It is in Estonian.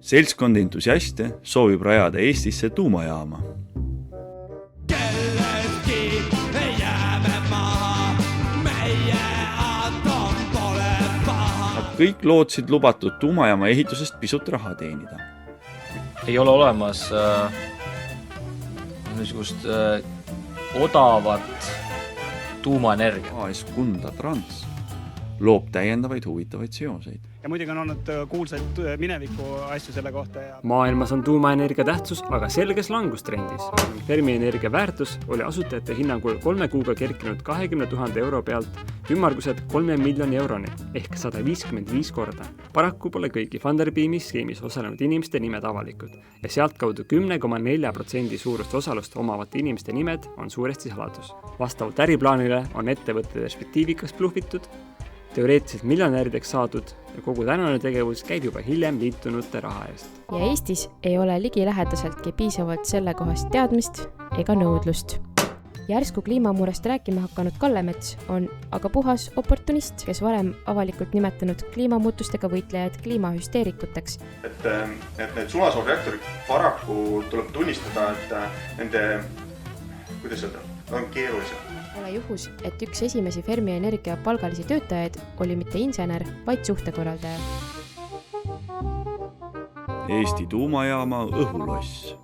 Seltskond entusiaste soovib rajada Eestisse tuumajaama. Nad kõik lootsid lubatud tuumajaama ehitusest pisut raha teenida. Ei ole olemas niisugust odavat tuumaenergia. AS Kunda Trans loob täiendavaid huvitavaid seoseid. Ja muidugi on olnud kuulsaid mineviku asju selle kohta. Maailmas on tuumaenergia tähtsus aga selges langustrendis. Fermi energia väärtus oli asutajate hinnangul 3 kuuga kerkinud 20 000 euro pealt ümmarguselt 3 miljoni euroni ehk 155 korda. Paraku pole kõigi Funderbeami skeemis osalenud inimeste nimed avalikud ja sealtkaudu 10,4% suurust osalust omavate inimeste nimed on suuresti saladus. Vastavalt äriplaanile on ettevõtte perspektiivikas blufitud, teoreetiliselt miljonärideks saadud ja kogu tänane tegevus käib juba hiljem liitunute raha eest. Ja Eestis ei ole ligilähedaseltki piisavalt selle kohast teadmist ega nõudlust. Järsku kliimamurest rääkima hakanud Kalle Mets on aga puhas oportunist, kes varem avalikult nimetanud kliimamuutustega võitlejaid kliimahüsteerikuteks. Et need sulasooreaktorid paraku tuleb tunnistada, et nende, kuidas öelda, on keerulised. Ole juhus, et üks esimesi Fermi Energia palgalisi töötajaid oli mitte insener, vaid suhtekorraldaja. Eesti tuumajaama õhuloss.